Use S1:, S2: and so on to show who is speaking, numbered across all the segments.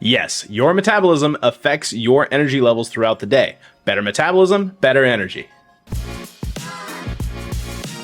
S1: Yes, your metabolism affects your energy levels throughout the day. Better metabolism, better energy.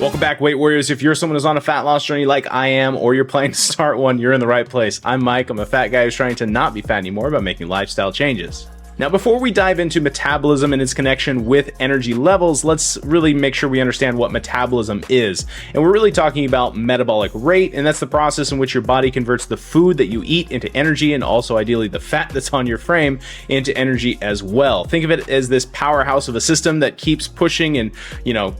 S1: Welcome back, Weight Warriors. If you're someone who's on a fat loss journey like I am, or you're planning to start one, you're in the right place. I'm Mike. I'm a fat guy who's trying to not be fat anymore by making lifestyle changes. Now, before we dive into metabolism and its connection with energy levels, let's really make sure we understand what metabolism is. And we're really talking about metabolic rate, and that's the process in which your body converts the food that you eat into energy, and also ideally the fat that's on your frame into energy as well. Think of it as this powerhouse of a system that keeps pushing and,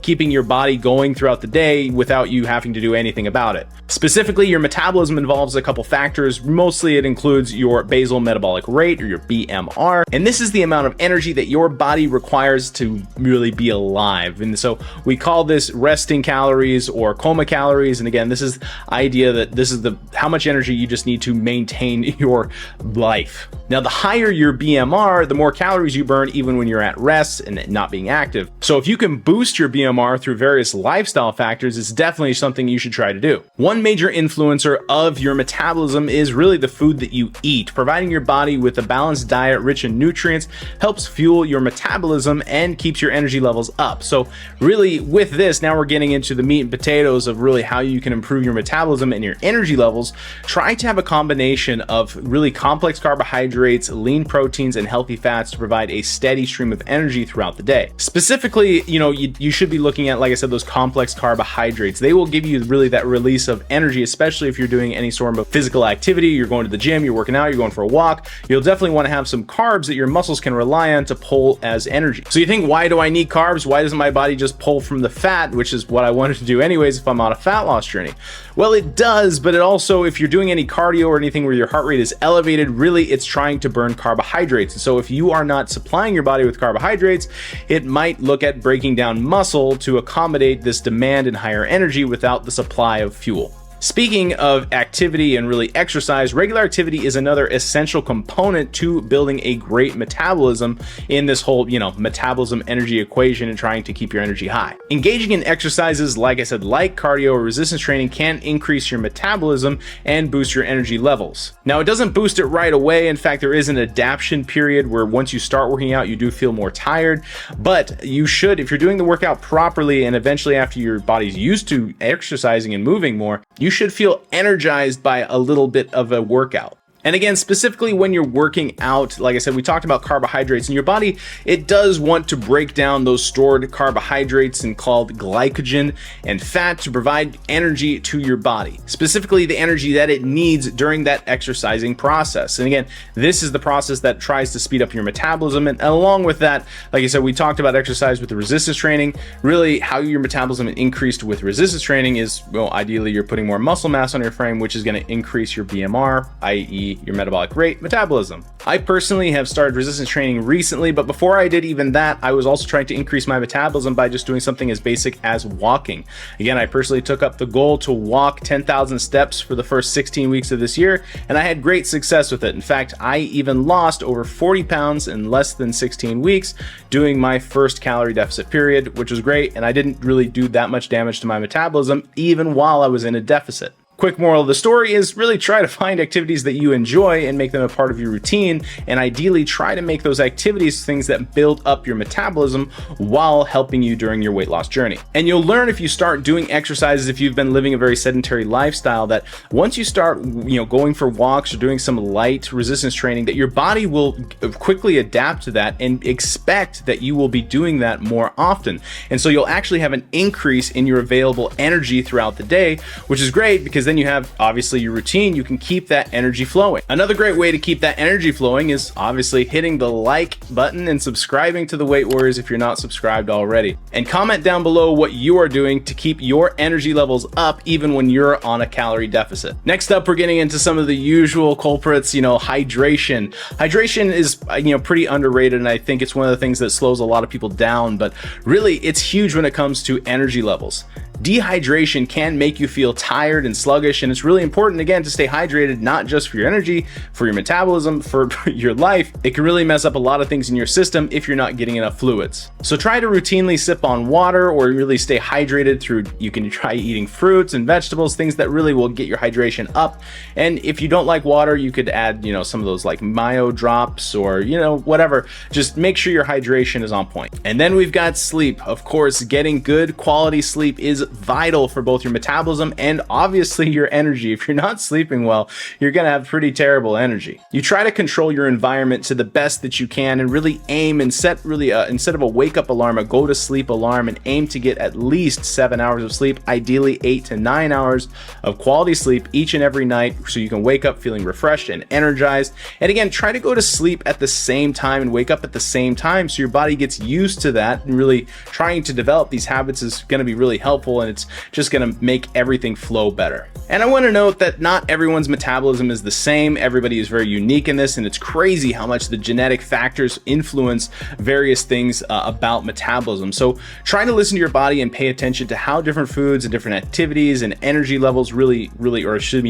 S1: keeping your body going throughout the day without you having to do anything about it. Specifically, your metabolism involves a couple factors. Mostly it includes your basal metabolic rate, or your BMR, and this is the amount of energy that your body requires to really be alive. And so we call this resting calories or coma calories. And again, this is the idea that this is how much energy you just need to maintain your life. Now, the higher your BMR, the more calories you burn even when you're at rest and not being active. So if you can boost your BMR through various lifestyle factors, it's definitely something you should try to do. One major influencer of your metabolism is really the food that you eat. Providing your body with a balanced diet rich in nutrients helps fuel your metabolism and keeps your energy levels up. So really, with this, now we're getting into the meat and potatoes of really how you can improve your metabolism and your energy levels. Try to have a combination of really complex carbohydrates, lean proteins, and healthy fats to provide a steady stream of energy throughout the day. Specifically, you should be looking at, like I said, those complex carbohydrates. They will give you really that release of energy, especially if you're doing any sort of physical activity. You're going to the gym, you're working out, you're going for a walk. You'll definitely want to have some carbs that your muscles can rely on to pull as energy. So you think, why do I need carbs? Why doesn't my body just pull from the fat, which is what I wanted to do anyways if I'm on a fat loss journey? Well, it does, but it also, if you're doing any cardio or anything where your heart rate is elevated, really it's trying to burn carbohydrates. And so if you are not supplying your body with carbohydrates, it might look at breaking down muscle to accommodate this demand and higher energy without the supply of fuel. Speaking of activity and really exercise, regular activity is another essential component to building a great metabolism in this whole, metabolism energy equation and trying to keep your energy high. Engaging in exercises, like I said, like cardio or resistance training, can increase your metabolism and boost your energy levels. Now, it doesn't boost it right away. In fact, there is an adaptation period where once you start working out, you do feel more tired, but you should, if you're doing the workout properly and eventually after your body's used to exercising and moving more, you should feel energized by a little bit of a workout. And again, specifically when you're working out, like I said, we talked about carbohydrates, and your body, it does want to break down those stored carbohydrates and called glycogen and fat to provide energy to your body, specifically the energy that it needs during that exercising process. And again, this is the process that tries to speed up your metabolism. And along with that, like I said, we talked about exercise with the resistance training. Really, how your metabolism increased with resistance training is, well, ideally you're putting more muscle mass on your frame, which is going to increase your BMR, i.e. your metabolic rate, metabolism. I personally have started resistance training recently, but before I did even that, I was also trying to increase my metabolism by just doing something as basic as walking. Again, I personally took up the goal to walk 10,000 steps for the first 16 weeks of this year, and I had great success with it. In fact, I even lost over 40 pounds in less than 16 weeks doing my first calorie deficit period, which was great, and I didn't really do that much damage to my metabolism even while I was in a deficit. Quick moral of the story is really try to find activities that you enjoy and make them a part of your routine, and ideally try to make those activities things that build up your metabolism while helping you during your weight loss journey. And you'll learn if you start doing exercises, if you've been living a very sedentary lifestyle, that once you start going for walks or doing some light resistance training, that your body will quickly adapt to that and expect that you will be doing that more often. And so you'll actually have an increase in your available energy throughout the day, which is great because then you have obviously your routine. You can keep that energy flowing. Another great way to keep that energy flowing is obviously hitting the like button and subscribing to the Weight Warriors if you're not subscribed already. And comment down below what you are doing to keep your energy levels up even when you're on a calorie deficit. Next up, we're getting into some of the usual culprits, hydration. Hydration is pretty underrated, and I think it's one of the things that slows a lot of people down, but really it's huge when it comes to energy levels. Dehydration can make you feel tired and sluggish, and it's really important, again, to stay hydrated, not just for your energy, for your metabolism, for your life. It can really mess up a lot of things in your system if you're not getting enough fluids. So try to routinely sip on water or really stay hydrated through, you can try eating fruits and vegetables, things that really will get your hydration up. And if you don't like water, you could add, some of those like mayo drops or, whatever. Just make sure your hydration is on point. And then we've got sleep. Of course, getting good quality sleep is vital for both your metabolism and obviously your energy. If you're not sleeping well, you're gonna have pretty terrible energy. You try to control your environment to the best that you can and really aim and set really instead of a wake up alarm, a go to sleep alarm, and aim to get at least 7 hours of sleep, ideally 8 to 9 hours of quality sleep each and every night, so you can wake up feeling refreshed and energized. And again, try to go to sleep at the same time and wake up at the same time so your body gets used to that, and really trying to develop these habits is going to be really helpful, and it's just going to make everything flow better. And I want to note that not everyone's metabolism is the same. Everybody is very unique in this, and it's crazy how much the genetic factors influence various things about metabolism. So try to listen to your body and pay attention to how different foods and different activities and energy levels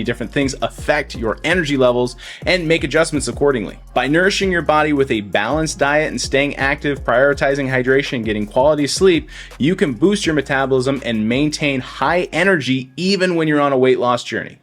S1: different things affect your energy levels, and make adjustments accordingly. By nourishing your body with a balanced diet and staying active, prioritizing hydration, getting quality sleep, you can boost your metabolism and maintain high energy even when you're on a weight loss journey.